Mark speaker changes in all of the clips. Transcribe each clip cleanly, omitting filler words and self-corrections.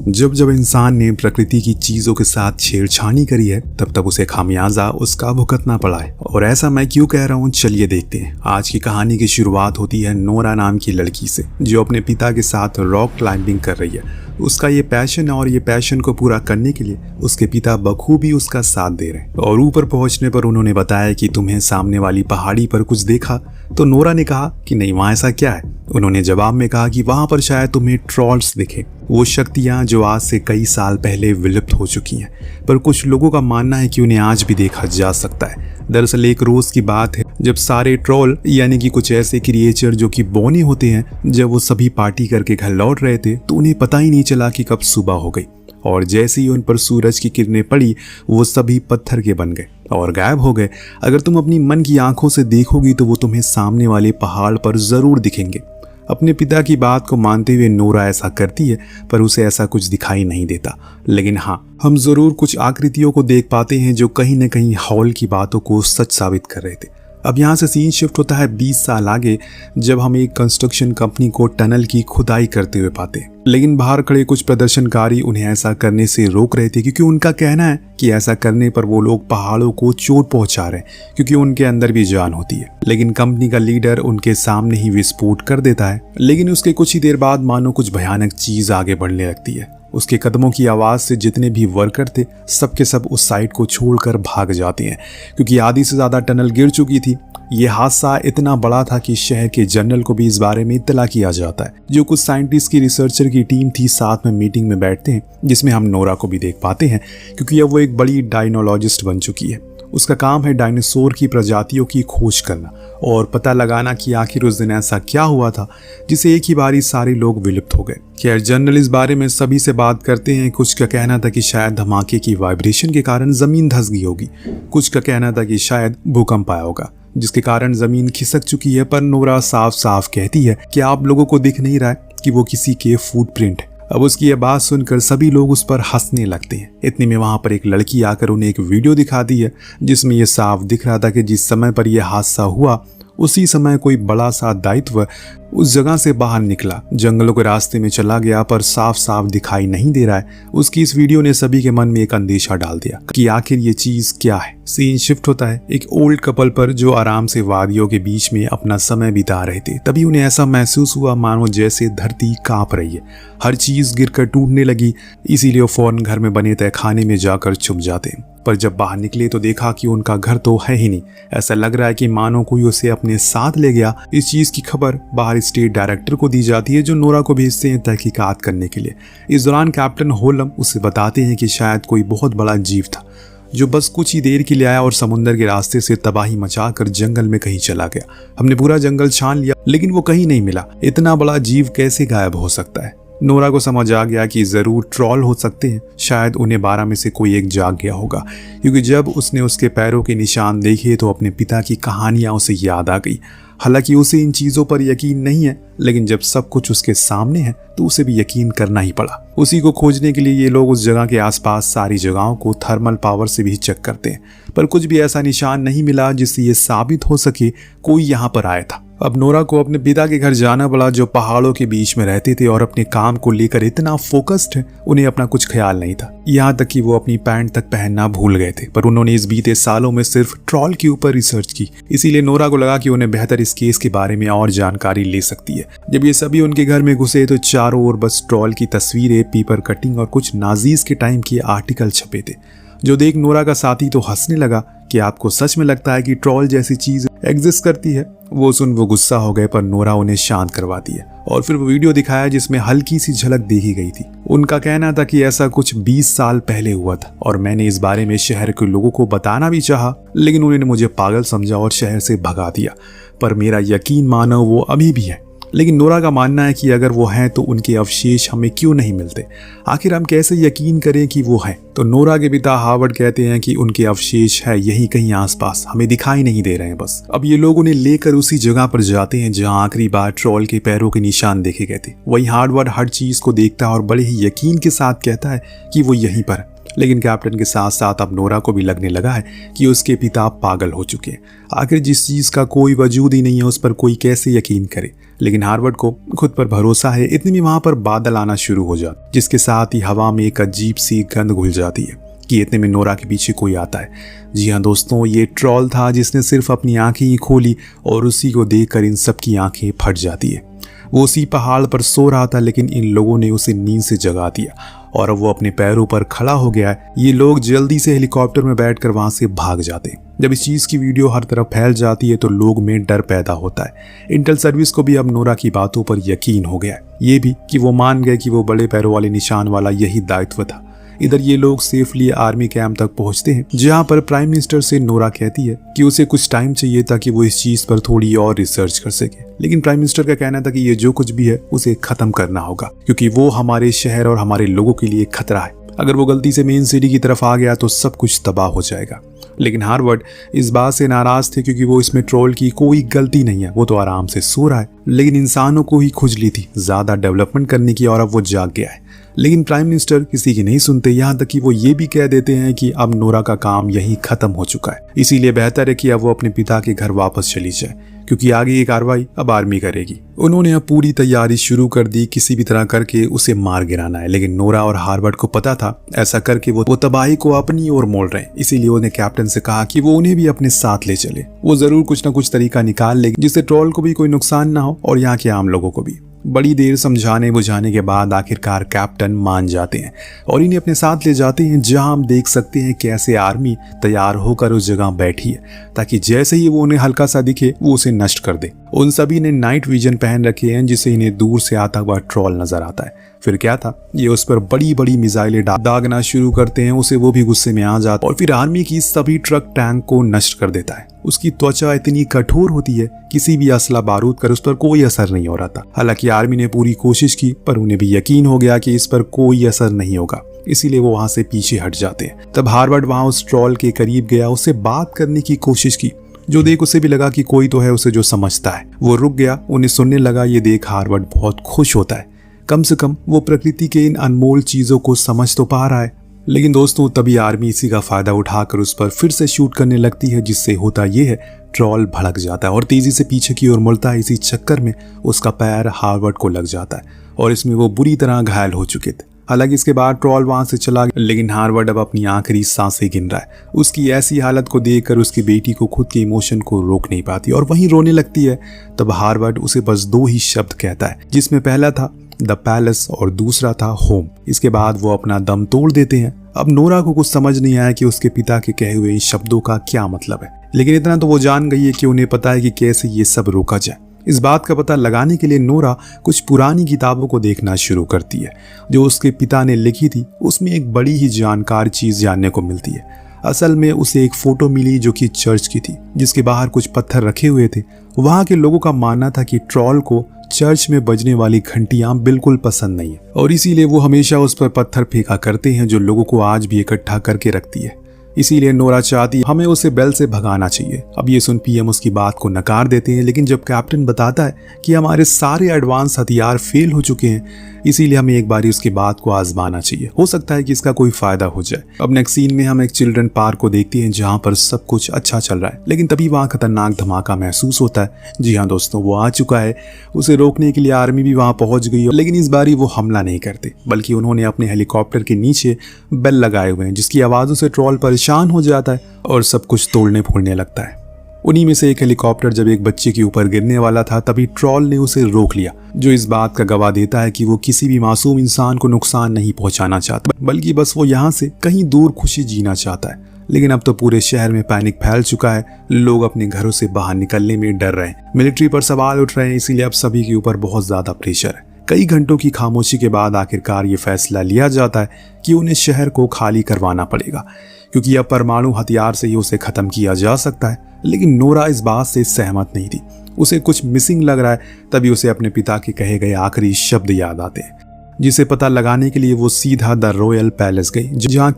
Speaker 1: जब जब इंसान ने प्रकृति की चीजों के साथ छेड़छानी करी है तब तब उसे खामियाजा उसका भुगतना पड़ा है। और ऐसा मैं क्यों कह रहा हूँ, चलिए देखते हैं। आज की कहानी की शुरुआत होती है नोरा नाम की लड़की से, जो अपने पिता के साथ रॉक क्लाइंबिंग कर रही है। उसका ये पैशन है और ये पैशन को पूरा करने के लिए उसके पिता बखूबी उसका साथ दे रहे हैं। और ऊपर पहुंचने पर उन्होंने बताया कि तुम्हें सामने वाली पहाड़ी पर कुछ देखा? तो नोरा ने कहा कि नहीं, वहां ऐसा क्या है। उन्होंने जवाब में कहा कि वहां पर शायद तुम्हें ट्रॉल्स दिखे, वो शक्तियां जो आज से कई साल पहले विलुप्त हो चुकी हैं, पर कुछ लोगों का मानना है कि उन्हें आज भी देखा जा सकता है। दरअसल एक रोज की बात है जब सारे ट्रोल यानी कि कुछ ऐसे क्रिएचर जो कि बौने होते हैं, जब वो सभी पार्टी करके घर लौट रहे थे तो उन्हें पता ही नहीं चला कि कब सुबह हो गई। और जैसे ही उन पर सूरज की किरणें पड़ी वो सभी पत्थर के बन गए और गायब हो गए। अगर तुम अपनी मन की आंखों से देखोगी तो वो तुम्हें सामने वाले पहाड़ पर जरूर दिखेंगे। अपने पिता की बात को मानते हुए नोरा ऐसा करती है, पर उसे ऐसा कुछ दिखाई नहीं देता। लेकिन हाँ, हम जरूर कुछ आकृतियों को देख पाते हैं जो कहीं न कहीं हॉल की बातों को सच साबित कर रहे थे। अब यहाँ से सीन शिफ्ट होता है 20 साल आगे, जब हम एक कंस्ट्रक्शन कंपनी को टनल की खुदाई करते हुए पाते हैं। लेकिन बाहर खड़े कुछ प्रदर्शनकारी उन्हें ऐसा करने से रोक रहे थे, क्योंकि उनका कहना है कि ऐसा करने पर वो लोग पहाड़ों को चोट पहुंचा रहे हैं, क्योंकि उनके अंदर भी जान होती है। लेकिन कंपनी का लीडर उनके सामने ही विस्फोट कर देता है। लेकिन उसके कुछ ही देर बाद मानो कुछ भयानक चीज आगे बढ़ने लगती है। उसके कदमों की आवाज से जितने भी वर्कर थे सबके सब उस साइड को छोड़कर भाग जाते हैं, क्योंकि आधी से ज्यादा टनल गिर चुकी थी। ये हादसा इतना बड़ा था कि शहर के जनरल को भी इस बारे में इत्तला किया जाता है। जो कुछ साइंटिस्ट की रिसर्चर की टीम थी साथ में मीटिंग में बैठते हैं, जिसमें हम नोरा को भी देख पाते हैं, क्योंकि अब वो एक बड़ी डायनोलॉजिस्ट बन चुकी है। उसका काम है डायनासोर की प्रजातियों की खोज करना और पता लगाना कि आखिर उस दिन ऐसा क्या हुआ था जिसे एक ही बारी सारे लोग विलुप्त हो गए। खैर, जनरल इस बारे में सभी से बात करते हैं। कुछ का कहना था कि शायद धमाके की वाइब्रेशन के कारण जमीन धंस गई होगी, कुछ का कहना था कि शायद भूकंप आया होगा जिसके कारण जमीन खिसक चुकी है। पर नोरा साफ साफ कहती है कि आप लोगों को दिख नहीं रहा है कि वो किसी के फुटप्रिंट है। अब उसकी ये बात सुनकर सभी लोग उस पर हंसने लगते हैं। इतने में वहां पर एक लड़की आकर उन्हें एक वीडियो दिखाती है, जिसमें यह साफ दिख रहा था कि जिस समय पर यह हादसा हुआ उसी समय कोई बड़ा सा दायित्व उस जगह से बाहर निकला, जंगलों के रास्ते में चला गया, पर साफ साफ दिखाई नहीं दे रहा है। उसकी इस वीडियो ने सभी के मन में एक अंदेशा डाल दिया कि आखिर ये चीज क्या है। सीन शिफ्ट होता है एक ओल्ड कपल पर जो आराम से वादियों के बीच में अपना समय बिता रहे थे। तभी उन्हें ऐसा महसूस हुआ मानो जैसे धरती कांप रही है, हर चीज गिरकर टूटने लगी। इसीलिए वो फौरन घर में बने तय खाने में जाकर छुप जाते हैं। पर जब बाहर निकले तो देखा कि उनका घर तो है ही नहीं। ऐसा लग रहा है कि मानो कोई उसे अपने साथ ले गया। इस चीज की खबर बाहर स्टेट डायरेक्टर को दी जाती है, जो नोरा को भेजते हैं तहकीकात करने के लिए। इस दौरान कैप्टन होलम उसे बताते हैं कि शायद कोई बहुत बड़ा जीव था जो बस कुछ ही देर के लिए आया और समुद्र के रास्ते से तबाही मचाकर जंगल में कहीं चला गया। हमने पूरा जंगल छान लिया लेकिन वो कहीं नहीं मिला। इतना बड़ा जीव कैसे गायब हो सकता है? नोरा को समझ आ गया कि जरूर ट्रॉल हो सकते हैं। शायद उन्हें 12 में से कोई एक जाग गया होगा, क्योंकि जब उसने उसके पैरों के निशान देखे तो अपने पिता की कहानियां उसे याद आ गई। हालांकि उसे इन चीजों पर यकीन नहीं है, लेकिन जब सब कुछ उसके सामने है तो उसे भी यकीन करना ही पड़ा। उसी को खोजने के लिए ये लोग उस जगह के आसपास सारी जगहों को थर्मल पावर से भी चेक करते हैं, पर कुछ भी ऐसा निशान नहीं मिला जिससे ये साबित हो सके कोई यहाँ पर आया था। अब नोरा को अपने पिता के घर जाना पड़ा, जो पहाड़ों के बीच में रहते थे और अपने काम को लेकर इतना फोकस्ड है उन्हें अपना कुछ ख्याल नहीं था। यहाँ तक कि वो अपनी पैंट तक पहनना भूल गए थे। पर उन्होंने इस बीते सालों में सिर्फ ट्रॉल के ऊपर रिसर्च की, इसीलिए नोरा को लगा कि उन्हें बेहतर इस केस के बारे में और जानकारी ले सकती है। जब ये सभी उनके घर में घुसे तो चारों ओर बस ट्रॉल की तस्वीरें, पेपर कटिंग और कुछ नाजीज के टाइम के आर्टिकल छपे थे, जो देख नोरा का साथी तो हंसने लगा कि आपको सच में लगता है कि ट्रॉल जैसी चीज एग्जिस्ट करती है? वो सुन वो गुस्सा हो गए, पर नोरा उन्हें शांत करवा दिया और फिर वो वीडियो दिखाया जिसमें हल्की सी झलक देखी गई थी। उनका कहना था कि ऐसा कुछ 20 साल पहले हुआ था और मैंने इस बारे में शहर के लोगों को बताना भी चाहा, लेकिन उन्होंने मुझे पागल समझा और शहर से भगा दिया। पर मेरा यकीन मानो वो अभी भी है। लेकिन नोरा का मानना है कि अगर वो हैं तो उनके अवशेष हमें क्यों नहीं मिलते? आखिर हम कैसे यकीन करें कि वो हैं? तो नोरा के पिता हार्वर्ड कहते हैं कि उनके अवशेष है यहीं कहीं आसपास, हमें दिखाई नहीं दे रहे हैं बस। अब ये लोग उन्हें लेकर उसी जगह पर जाते हैं जहां आखिरी बार ट्रॉल के पैरों के निशान देखे गए थे। वही हार्वर्ड हर चीज को देखता है और बड़े ही यकीन के साथ कहता है कि वो यहीं पर है। लेकिन कैप्टन के साथ साथ अब नोरा को भी लगने लगा है कि उसके पिता पागल हो चुके हैं। आखिर जिस चीज का कोई वजूद ही नहीं है उस पर कोई कैसे यकीन करे? लेकिन हार्वर्ड को खुद पर भरोसा है। इतने में वहां पर बादल आना शुरू हो जाते, जिसके साथ ही हवा में एक अजीब सी गंध घुल जाती है कि इतने में नोरा के पीछे कोई आता है। जी हाँ दोस्तों, ये ट्रॉल था जिसने सिर्फ अपनी आंखें ही खोली और उसी को देखकर इन सब की आंखें फट जाती है। वो उसी पहाड़ पर सो रहा था, लेकिन इन लोगों ने उसे नींद से जगा दिया और अब वो अपने पैरों पर खड़ा हो गया है। ये लोग जल्दी से हेलीकॉप्टर में बैठकर वहां से भाग जाते हैं। जब इस चीज की वीडियो हर तरफ फैल जाती है तो लोग में डर पैदा होता है। इंटेल सर्विस को भी अब नोरा की बातों पर यकीन हो गया है, ये भी कि वो मान गए कि वो बड़े पैरों वाले निशान वाला यही दायित्व था। इधर ये लोग सेफली आर्मी कैंप तक पहुंचते हैं, जहां पर प्राइम मिनिस्टर से नोरा कहती है कि उसे कुछ टाइम चाहिए ताकि वो इस चीज पर थोड़ी और रिसर्च कर सके। लेकिन प्राइम मिनिस्टर का कहना था कि ये जो कुछ भी है उसे खत्म करना होगा, क्योंकि वो हमारे शहर और हमारे लोगों के लिए खतरा है। अगर वो गलती से मेन सिटी की तरफ आ गया तो सब कुछ तबाह हो जाएगा। लेकिन हार्वर्ड इस बात से नाराज थे, क्योंकि वो इसमें ट्रोल की कोई गलती नहीं है। वो तो आराम से सो रहा है, लेकिन इंसानों को ही खुजली थी ज्यादा डेवलपमेंट करने की, और अब वो जाग गया है। लेकिन प्राइम मिनिस्टर किसी की नहीं सुनते, यहाँ तक कि वो ये भी कह देते हैं कि अब नोरा का काम यहीं खत्म हो चुका है, इसीलिए बेहतर है कि अब वो अपने पिता के घर वापस चली जाए, क्योंकि आगे ये कार्रवाई अब आर्मी करेगी। उन्होंने अब पूरी तैयारी शुरू कर दी, किसी भी तरह करके उसे मार गिराना है। लेकिन नोरा और हार्वर्ड को पता था ऐसा करके वो तबाही को अपनी ओर मोड़ रहे हैं, इसीलिए उन्हें कैप्टन से कहा कि वो उन्हें भी अपने साथ ले चले। वो जरूर कुछ न कुछ तरीका निकाल लेगी जिससे ट्रोल को भी कोई नुकसान ना हो और यहाँ के आम लोगों को भी। बड़ी देर समझाने बुझाने के बाद आखिरकार कैप्टन मान जाते हैं और इन्हें अपने साथ ले जाते हैं, जहां हम देख सकते हैं कैसे आर्मी तैयार होकर उस जगह बैठी है, ताकि जैसे ही वो उन्हें हल्का सा दिखे वो उसे नष्ट कर दे। उन सभी ने नाइट विजन पहन रखे हैं, जिससे इन्हें दूर से आता हुआ ट्रॉल नजर आता है। फिर क्या था, ये उस पर बड़ी बड़ी मिसाइलें दागना शुरू करते हैं, उसे वो भी गुस्से में आ जाता है और फिर आर्मी की सभी ट्रक टैंक को नष्ट कर देता है। उसकी त्वचा इतनी कठोर होती है, किसी भी असला बारूद कर उस पर कोई असर नहीं हो रहा था। हालांकि आर्मी ने पूरी कोशिश की, पर उन्हें भी यकीन हो गया कि इस पर कोई असर नहीं होगा, इसीलिए वो वहां से पीछे हट जाते हैं। तब हार्वर्ड वहां उस ट्रॉल के करीब गया, उससे बात करने की कोशिश की, जो देख उसे भी लगा कि कोई तो है उसे जो समझता है। वो रुक गया, उन्हें सुनने लगा। ये देख हार्वर्ड बहुत खुश होता है, कम से कम वो प्रकृति के इन अनमोल चीजों को समझ तो पा रहा है। लेकिन दोस्तों तभी आर्मी इसी का फायदा उठाकर उस पर फिर से शूट करने लगती है, जिससे होता ये है ट्रॉल भड़क जाता है और तेजी से पीछे की ओर मुड़ता है। इसी चक्कर में उसका पैर हार्वर्ड को लग जाता है और इसमें वो बुरी तरह घायल हो चुके थे। हालांकि इसके बाद ट्रॉल वहां से चला गया, लेकिन हार्वर्ड अब अपनी आखिरी सांसें गिन रहा है। उसकी ऐसी हालत को देखकर उसकी बेटी को खुद के इमोशन को रोक नहीं पाती और वहीं रोने लगती है। तब हार्वर्ड उसे बस 2 ही शब्द कहता है, जिसमें पहला था द पैलेस और दूसरा था होम। इसके बाद वो अपना दम तोड़ देते हैं। अब नोरा को कुछ समझ नहीं आया कि उसके पिता के कहे हुए इन शब्दों का क्या मतलब है, लेकिन इतना तो वो जान गई है कि उन्हें पता है कि कैसे ये सब रोका जाए। इस बात का पता लगाने के लिए नोरा कुछ पुरानी किताबों को देखना शुरू करती है जो उसके पिता ने लिखी थी। उसमें एक बड़ी ही जानकार चीज जानने को मिलती है। असल में उसे एक फोटो मिली जो कि चर्च की थी, जिसके बाहर कुछ पत्थर रखे हुए थे। वहां के लोगों का मानना था कि ट्रॉल को चर्च में बजने वाली घंटियां बिल्कुल पसंद नहीं है और इसीलिए वो हमेशा उस पर पत्थर फेंका करते हैं, जो लोगों को आज भी इकट्ठा करके रखती है। इसीलिए नोरा चाहती है हमें उसे बेल से भगाना चाहिए। अब ये सुन पीएम उसकी बात को नकार देते हैं, लेकिन जब कैप्टन बताता है कि हमारे सारे एडवांस हथियार फेल हो चुके हैं, इसीलिए हमें एक बारी उसकी बात को आजमाना चाहिए, हो सकता है कि इसका कोई फायदा हो जाए। अब नेक्स्ट सीन में हम एक चिल्ड्रन पार्क को देखते हैं जहां पर सब कुछ अच्छा चल रहा है, लेकिन तभी वहां खतरनाक धमाका महसूस होता है। जी हाँ दोस्तों, वो आ चुका है। उसे रोकने के लिए आर्मी भी वहां पहुंच गई, लेकिन इस बारी वो हमला नहीं करते, बल्कि उन्होंने अपने हेलीकॉप्टर के नीचे बेल लगाए हुए हैं, जिसकी आवाजों से ट्रॉल परेशान हो जाता है और सब कुछ तोड़ने फोड़ने लगता है। उन्हीं में से एक हेलीकॉप्टर जब एक बच्चे के ऊपर गिरने वाला था, तभी ट्रॉल ने उसे रोक लिया, जो इस बात का गवाह देता है कि वो किसी भी मासूम इंसान को नुकसान नहीं पहुंचाना चाहता, बल्कि बस वो यहाँ से कहीं दूर खुशी जीना चाहता है। लेकिन अब तो पूरे शहर में पैनिक फैल चुका है। लोग अपने घरों से बाहर निकलने में डर रहे हैं, मिलिट्री पर सवाल उठ रहे हैं, इसीलिए अब सभी के ऊपर बहुत ज्यादा प्रेशर है। कई घंटों की खामोशी के बाद आखिरकार ये फैसला लिया जाता है कि उन्हें शहर को खाली करवाना पड़ेगा, क्योंकि अब परमाणु हथियार से ही उसे खत्म किया जा सकता है। लेकिन नोरा इस बात से सहमत नहीं थी, उसे कुछ मिसिंग लग रहा है। तभी उसे अपने पिता के कहे गए आखिरी शब्द याद आते हैं, जिसे पता लगाने के लिए वो सीधा द रॉयल पैलेस गई, जहाँ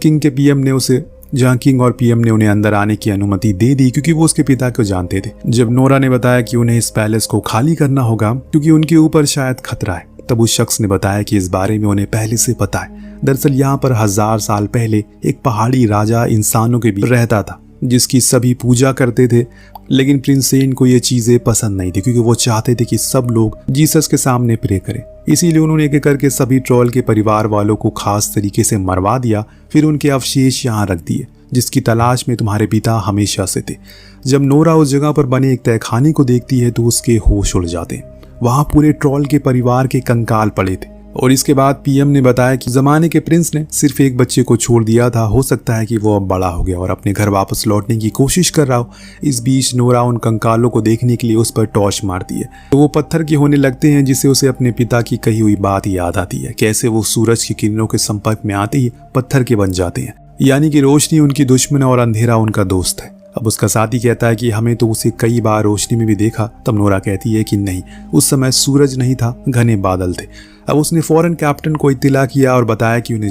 Speaker 1: किंग और पीएम ने उन्हें अंदर आने की अनुमति दे दी, क्योंकि वो उसके पिता को जानते थे। जब नोरा ने बताया कि उन्हें इस पैलेस को खाली करना होगा क्योंकि उनके ऊपर शायद खतरा है, तब उस शख्स ने बताया कि इस बारे में उन्हें पहले से पता है। दरअसल यहाँ पर 1000 साल पहले एक पहाड़ी राजा इंसानों के बीच रहता था, जिसकी सभी पूजा करते थे। लेकिन प्रिंस सेन को ये चीजें पसंद नहीं थी, क्योंकि वो चाहते थे कि सब लोग जीसस के सामने प्रे करें। इसीलिए उन्होंने एक करके सभी ट्रोल के परिवार वालों को खास तरीके से मरवा दिया, फिर उनके अवशेष यहाँ रख दिए, जिसकी तलाश में तुम्हारे पिता हमेशा से थे। जब नोरा उस जगह पर बने एक तहखाने को देखती है तो उसके होश उड़ जाते हैं। वहां पूरे ट्रोल के परिवार के कंकाल पड़े थे। और इसके बाद पीएम ने बताया कि जमाने के प्रिंस ने सिर्फ एक बच्चे को छोड़ दिया था, हो सकता है कि वो अब बड़ा हो गया और अपने घर वापस लौटने की कोशिश कर रहा हो। इस बीच नोरा उन कंकालों को देखने के लिए उस पर टॉर्च मारती है तो वो पत्थर के होने लगते हैं, जिससे उसे अपने पिता की कही हुई बात याद आती है, कैसे वो सूरज की किरणों के संपर्क में आते ही पत्थर के बन जाते हैं। यानी कि रोशनी उनकी दुश्मन और अंधेरा उनका दोस्त है। अब उसका साथी कहता है कि हमें तो उसे कई बार रोशनी में भी देखा। तब नोरा कहती है कि नहीं, उस समय सूरज नहीं था, घने बादल थे। अब उसने फौरन कैप्टन को इत्तिला किया और बताया कि उन्हें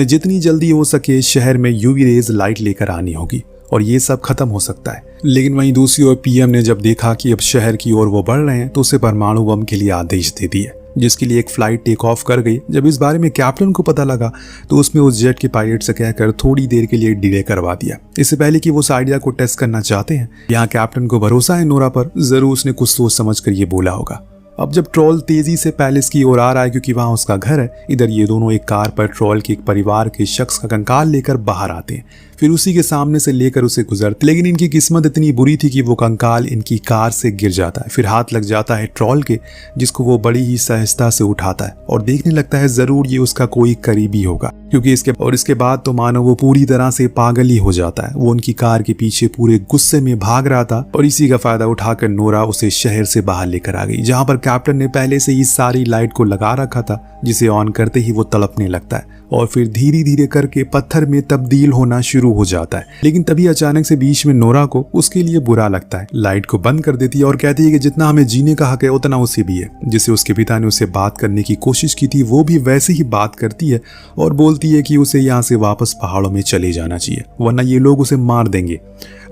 Speaker 1: जितनी जल्दी हो सके शहर में यूवी रेज लाइट लेकर आनी होगी और ये सब खत्म हो सकता है। लेकिन वहीं दूसरी ओर पीएम ने जब देखा कि अब शहर की ओर वो बढ़ रहे हैं तो उसे परमाणु बम के लिए आदेश दे दिया, जिसके लिए एक फ्लाइट टेक ऑफ कर गई। जब इस बारे में कैप्टन को पता लगा तो उसने उस जेट के पायलट से कहकर थोड़ी देर के लिए डिले करवा दिया, इससे पहले कि वो उस आइडिया को टेस्ट करना चाहते हैं। यहाँ कैप्टन को भरोसा है नोरा पर, जरूर उसने कुछ सोच समझ कर ये बोला होगा। अब जब ट्रोल तेजी से पैलेस की ओर आ रहा है, क्योंकि वहां उसका घर है, इधर ये दोनों एक कार पर ट्रोल के एक परिवार के शख्स का कंकाल लेकर बाहर आते हैं, फिर उसी के सामने से लेकर उसे गुजरते। लेकिन इनकी किस्मत इतनी बुरी थी कि वो कंकाल इनकी कार से गिर जाता है, फिर हाथ लग जाता है ट्रोल के, जिसको वो बड़ी ही सहजता से उठाता है और देखने लगता है जरूर ये उसका कोई करीबी होगा, क्योंकि इसके बाद तो मानो वो पूरी तरह से पागल ही हो जाता है। वो उनकी कार के पीछे पूरे गुस्से में भाग रहा था और इसी का फायदा उठाकर नोरा उसे शहर से बाहर लेकर आ गई, जहां पर कैप्टन ने पहले से ही सारी लाइट को लगा रखा था, जिसे ऑन करते ही वो तड़पने लगता है और फिर धीरे धीरे करके पत्थर में तब्दील होना शुरू हो जाता है। लेकिन तभी अचानक से बीच में नोरा को उसके लिए बुरा लगता है, लाइट को बंद कर देती है और कहती है कि जितना हमें जीने का हक है उतना उसे भी है। जिसे उसके पिता ने उसे बात करने की कोशिश की थी, वो भी वैसे ही बात करती है और बोलती है कि उसे यहाँ से वापस पहाड़ों में चले जाना चाहिए, वरना ये लोग उसे मार देंगे।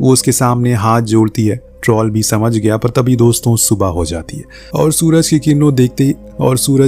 Speaker 1: वो उसके सामने हाथ जोड़ती है। ट्रोल भी समझ गया, पर तभी दोस्तों सुबह हो जाती है और सूरज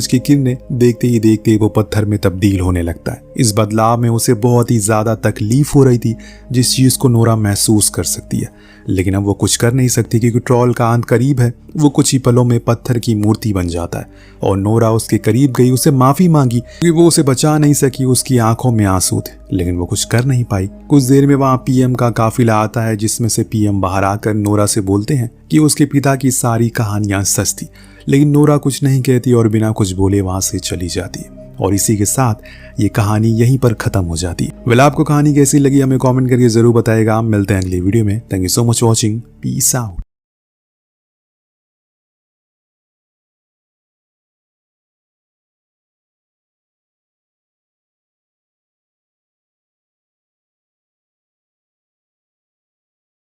Speaker 1: की किरणें देखते ही देखते वो पत्थर में तब्दील होने लगता है। इस बदलाव में उसे बहुत ही ज्यादा तकलीफ हो रही थी, जिस चीज को नोरा महसूस कर सकती है। लेकिन अब वो कुछ कर नहीं सकती, क्योंकि ट्रोल का अंत करीब है। वो कुछ ही पलों में पत्थर की मूर्ति बन जाता है और नोरा उसके करीब गई, उसे माफी मांगी, क्योंकि वो उसे बचा नहीं सकी। उसकी आंखों में आंसू थे, लेकिन वो कुछ कर नहीं पाई। कुछ देर में वहां पीएम का काफिला आता है, जिसमें से पीएम बाहर आकर नोरा से बोलते हैं कि उसके पिता की सारी कहानियां सच थी। लेकिन नोरा कुछ नहीं कहती और बिना कुछ बोले वहां से चली जाती है और इसी के साथ ये कहानी यहीं पर खत्म हो जाती है। वेल, आपको कहानी कैसी लगी हमें कमेंट करके जरूर बताएगा। मिलते हैं अगली वीडियो में। Thank you so much watching. Peace out.